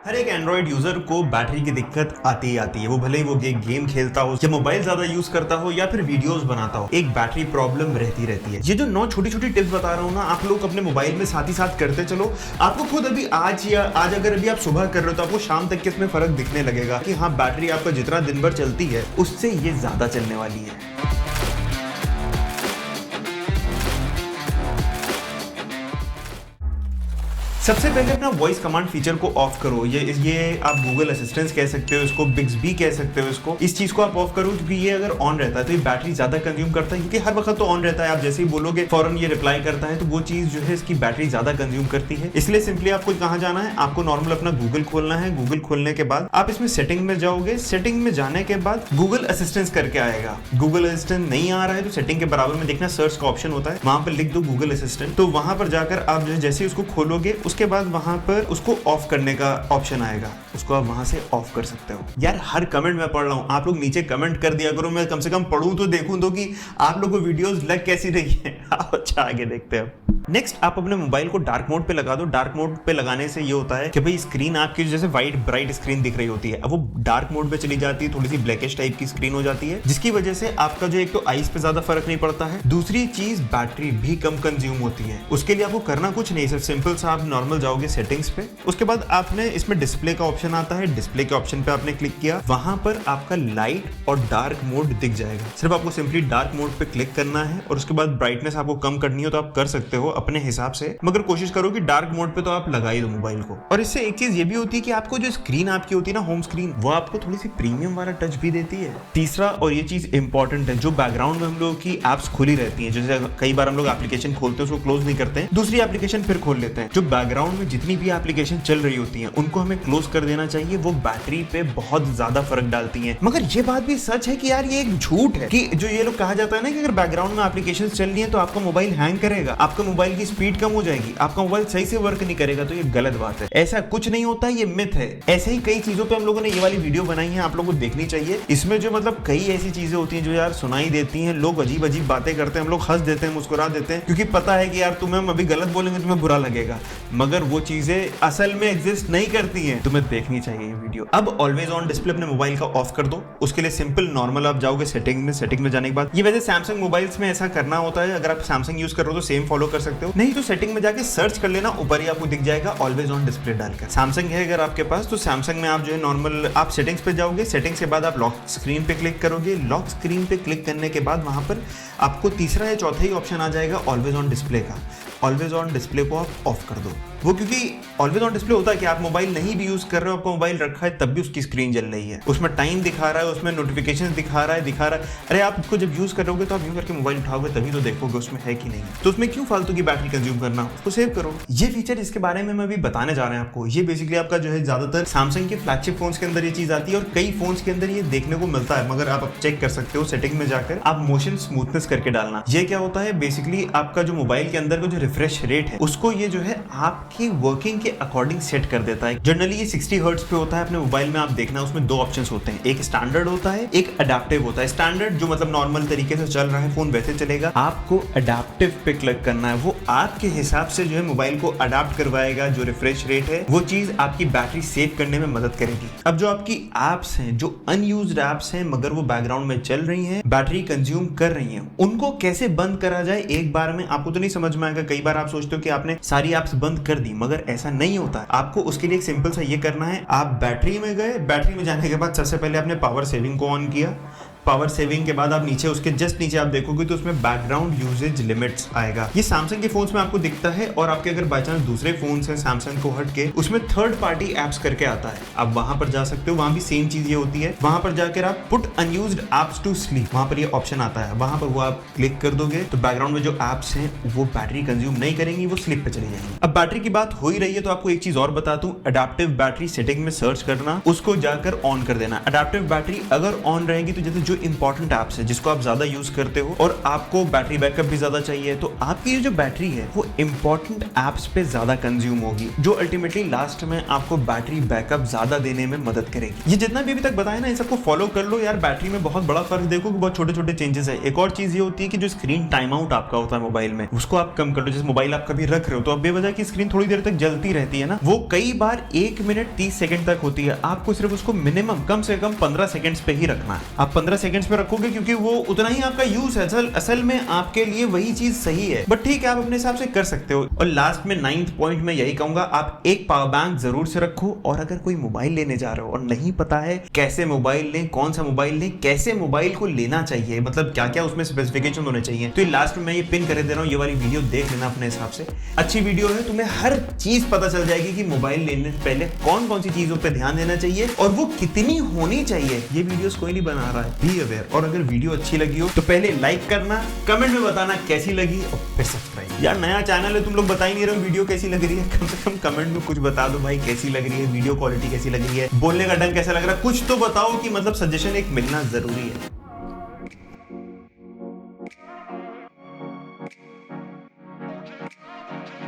हर एक Android user को battery की दिक्कत आती ही आती है। वो भले ही वो गेम खेलता हो या मोबाइल ज्यादा यूज करता हो या फिर वीडियोस बनाता हो, एक बैटरी प्रॉब्लम रहती है। ये जो 9 छोटी छोटी टिप्स बता रहा हूँ ना, आप लोग अपने मोबाइल में साथ ही साथ करते चलो। आपको खुद अभी आज अगर अभी आप सुबह कर रहे हो तो आपको शाम तक के इसमें फर्क दिखने लगेगा कि हाँ, बैटरी आपका जितना दिन भर चलती है उससे ये ज्यादा चलने वाली है। सबसे पहले अपना वॉइस कमांड फीचर को ऑफ करो। ये आप गूगल असिस्टेंट कह सकते हो इसको, बिक्सबी कह सकते हो इसको। इस चीज को आप ऑफ करो क्योंकि ये अगर ऑन रहता है तो ये बैटरी ज्यादा कंज्यूम करता है, क्योंकि हर वक्त तो ऑन रहता है। आप जैसे ही बोलोगे फौरन ये रिप्लाई करता है, तो वो चीज जो है इसकी बैटरी ज्यादा कंज्यूम करती है। इसलिए सिंपली आपको कहां जाना है, आपको नॉर्मल अपना गूगल खोलना है। गूगल खोलने के बाद आप इसमें सेटिंग में जाओगे। सेटिंग में जाने के बाद गूगल असिस्टेंट करके आएगा। गूगल असिस्टेंट नहीं आ रहा है तो सेटिंग के बराबर में देखना सर्च का ऑप्शन होता है, वहां पर लिख दो गूगल असिस्टेंट। तो वहां पर जाकर आप जो है जैसे उसको खोलोगे उसके बाद वहां पर उसको ऑफ करने का ऑप्शन आएगा, उसको आप वहां से ऑफ कर सकते हो। यार हर कमेंट मैं पढ़ रहा हूं, आप लोग नीचे कमेंट कर दिया करो, मैं कम से कम पढ़ूं तो देखूं तो कि आप लोग को वीडियोस लग कैसी रही है। अच्छा आगे देखते हैं। नेक्स्ट, आप अपने मोबाइल को डार्क मोड पे लगा दो। डार्क मोड पे लगाने से ये होता है कि भाई स्क्रीन आपकी जैसे व्हाइट ब्राइट स्क्रीन दिख रही होती है, अब वो डार्क मोड पे चली जाती है, थोड़ी सी ब्लैकिश टाइप की स्क्रीन हो जाती है, जिसकी वजह से आपका जो एक तो आईज पे ज्यादा फर्क नहीं पड़ता है, दूसरी चीज बैटरी भी कम कंज्यूम होती है। उसके लिए आपको करना कुछ नहीं, सिर्फ सिंपल सा आप नॉर्मल जाओगे सेटिंग्स पे। उसके बाद आपने इसमें डिस्प्ले का ऑप्शन आता है, डिस्प्ले के ऑप्शन पे आपने क्लिक किया, वहां पर आपका लाइट और डार्क मोड दिख जाएगा। सिर्फ आपको सिंपली डार्क मोड पे क्लिक करना है और उसके बाद ब्राइटनेस आपको कम करनी हो तो आप कर सकते हो अपने हिसाब से, मगर कोशिश करो कि डार्क मोड पे तो आप लगा ही दो मोबाइल को। और इससे एक चीज ये भी होती है कि आपको जो स्क्रीन आपकी होती है ना, होम स्क्रीन, वो आपको थोड़ी सी प्रीमियम वाला टच भी देती है। तीसरा, और ये चीज इंपॉर्टेंट है, जो बैकग्राउंड में हम लोगों की एप्स खुली रहती है, जैसे कई बार हम लोग एप्लीकेशन खोलते हैं उसको क्लोज नहीं करते हैं, दूसरी एप्लीकेशन फिर खोल लेते हैं। जो बैकग्राउंड में जितनी भी एप्लीकेशन चल रही होती है उनको हमें क्लोज कर देना चाहिए, वो बैटरी पे बहुत ज्यादा फर्क डालती है। मगर ये बात भी सच है कि यार ये एक झूठ है कि जो ये लोग कहा जाता है ना कि अगर बैकग्राउंड में एप्लीकेशन चल रही है तो आपका मोबाइल हैंग करेगा, आपका मोबाइल की स्पीड कम हो जाएगी, आपका मोबाइल सही से वर्क नहीं करेगा। तो ये गलत बात है, ऐसा कुछ नहीं होता, ये मिथ है। ऐसे ही कई चीजों पे हम लोगों ने ये वाली वीडियो बनाई है, आप लोगों को देखनी चाहिए। इसमें जो मतलब कई ऐसी चीजें होती हैं जो यार सुनाई देती हैं, लोग अजीब अजीब बातें करते हैं, हम लोग हंस देते हैं, मुस्कुरा देते हैं, क्योंकि पता है कि यार तुम्हें हम अभी गलत बोलेंगे तुम्हें बुरा लगेगा, मगर वो चीजें असल में एग्जिस्ट नहीं करती हैं। तुम्हें देखनी चाहिए ये वीडियो। अब ऑलवेज ऑन डिस्प्ले अपने मोबाइल का ऑफ कर दो। उसके लिए सिंपल नॉर्मल आप जाओगे सेटिंग में, सेटिंग में जाने के बाद, ये वैसे सैमसंग मोबाइल्स में ऐसा करना होता है, अगर आप सैमसंग यूज कर रहे हो तो सेम फॉलो कर सकते हो, नहीं तो सेटिंग में जाके सर्च कर लेना, ऊपर ही आपको दिख जाएगा ऑलवेज ऑन डिस्प्ले डालकर। सैमसंग है अगर आपके पास तो सैमसंग में आप जो है नॉर्मल आप सेटिंग्स पे जाओगे, सेटिंग्स के बाद आप लॉक स्क्रीन पे क्लिक करोगे। लॉक स्क्रीन पे क्लिक करने के बाद वहां पर आपको तीसरा या चौथा ही ऑप्शन आ जाएगा ऑलवेज ऑन डिस्प्ले का। ऑलवेज ऑन डिस्प्ले को आप ऑफ कर दो। वो क्योंकि ऑलवेज ऑन डिस्प्ले होता है कि आप मोबाइल नहीं भी यूज कर रहे हो, आपका मोबाइल रखा है तब भी उसकी स्क्रीन जल रही है, उसमें टाइम दिखा रहा है, उसमें नोटिफिकेशन दिखा रहा है। अरे आप उसको जब यूज करोगे तो आप यूं करके मोबाइल उठाओगे तभी तो देखोगे उसमें है कि नहीं, तो उसमें क्यों फालतू की बैटरी कंज्यूम करना, उसको सेव करो। ये फीचर इसके बारे में मैं अभी बताने जा रहे हैं आपको। ये बेसिकली आपका जो है ज्यादातर सैमसंग के फ्लैगशिप फोन्स के अंदर ये चीज आती है और कई फोन्स के अंदर ये देखने को मिलता है, मगर आप चेक कर सकते हो सेटिंग में जाकर, आप मोशन स्मूथनेस करके डालना। ये क्या होता है, बेसिकली आपका जो मोबाइल के अंदर का जो रिफ्रेश रेट है उसको ये जो है आपकी वर्किंग के अकॉर्डिंग सेट कर देता है। जनरली ये 60 हर्ट्ज पे होता है। अपने मोबाइल में आप देखना उसमें दो ऑप्शंस होते हैं, एक स्टैंडर्ड होता है, एक अडैप्टिव होता है। स्टैंडर्ड जो मतलब नॉर्मल तरीके से चल रहा है फोन वैसे चलेगा, आपको अडैप्टिव पे क्लिक करना है, वो आपके हिसाब से जो है मोबाइल को अडैप्ट करवाएगा। जो रिफ्रेश रेट है वो चीज आपकी बैटरी सेव करने में मदद करेगी। अब जो आपकी एप्स हैं, जो अनयूज्ड एप्स हैं मगर वो बैकग्राउंड में चल रही हैं, बैटरी कंज्यूम कर रही हैं, उनको कैसे बंद करा जाए एक बार में, आपको तो नहीं समझ में आएगा। कई बार आप सोचते हो कि आपने सारी एप्स बंद कर दी, मगर ऐसा नहीं होता। आपको उसके लिए एक सिंपल सा ये करना है, आप बैटरी में गए, बैटरी में जाने के बाद सबसे पहले आपने पावर सेविंग को ऑन किया। पावर सेविंग के बाद आप नीचे उसके जस्ट नीचे आप देखोगे तो उसमें बैकग्राउंड यूजेज लिमिट्स आएगा। ये सैमसंग के फोन्स में आपको दिखता है, और आपके अगर बाय चांस दूसरे फोन्स हैं सैमसंग को हट के, उसमें थर्ड पार्टी एप्स करके आता है, आप वहां पर जा सकते हो। वहां भी सेम चीज ये होती है, वहां पर जाकर आप put unused apps to sleep, वहां पर ये ऑप्शन आता है, वहां पर वो आप क्लिक कर दोगे तो बैकग्राउंड में जो एप्स हैं वो बैटरी कंज्यूम नहीं करेंगी, वो स्लीप पे चली जाएंगी। अब बैटरी की बात हो ही रही है तो आपको एक चीज और बता दूं, अडैप्टिव बैटरी सेटिंग में सर्च करना, उसको जाकर ऑन कर देना। अडैप्टिव बैटरी अगर ऑन रहेगी तो जैसे जो इंपॉर्टेंट एप्स है जिसको आप ज्यादा यूज करते हो और आपको बैटरी बैकअप भी ज्यादा चाहिए, तो आपकी जो बैटरी है वो इंपॉर्टेंट एप्स पे ज्यादा कंज्यूम होगी, जो अल्टीमेटली लास्ट में आपको बैटरी बैकअप ज्यादा देने में मदद करेगी। ये जितना भी अभी तक बताया ना, इन सबको फॉलो कर लो यार, बैटरी में बहुत बड़ा फर्क देखो कि बहुत छोटे छोटे चेंजेस है। एक और चीज ये होती है कि जो स्क्रीन टाइम आउट आपका होता है मोबाइल में, उसको आप कम कर लो। जैसे मोबाइल आप कभी रख रहे हो तो अब बेवजह की स्क्रीन थोड़ी देर तक जलती रहती है ना, वो कई बार 1 मिनट 30 सेकंड तक होती है। आपको सिर्फ उसको मिनिमम कम से कम 15 सेकंड्स पे ही रखना है। आप 15 सेकंड्स पे रखोगे क्योंकि वो उतना ही आपका यूज है, असल में आपके लिए वही चीज सही है, बट ठीक है आप अपने हिसाब से कर सकते हो। और लास्ट में 9th पॉइंट में यही कहूंगा, आप एक पावर बैंक जरूर से रखो। और अगर कोई मोबाइल लेने जा रहे हो और नहीं पता है कैसे मोबाइल लें, कौन सा मोबाइल लें, कैसे मोबाइल को लेना चाहिए, मतलब क्या क्या उसमें स्पेसिफिकेशन होने चाहिए, तो लास्ट में मैं ये पिन कर दे रहा हूँ, ये वाली वीडियो देख लेना अपने हिसाब से। अच्छी वीडियो है, तुम्हें हर चीज पता चल जाएगी कि मोबाइल लेने से पहले कौन कौन सी चीजों पे ध्यान देना चाहिए और वो कितनी होनी चाहिए। ये वीडियोस कोई नहीं बना रहा है, बी अवेयर। और अगर वीडियो अच्छी लगी हो तो पहले लाइक करना, कमेंट में बताना कैसी लगी और फिर सब्सक्राइब। यार नया चैनल है, तुम लोग बता ही नहीं रहे हो वीडियो कैसी लग रही है, कम से कम कमेंट में कुछ बता दो भाई कैसी लग रही है, वीडियो क्वालिटी कैसी लग रही है, बोलने का ढंग कैसा लग रहा है, कुछ तो बताओ कि मतलब सजेशन एक मिलना जरूरी है।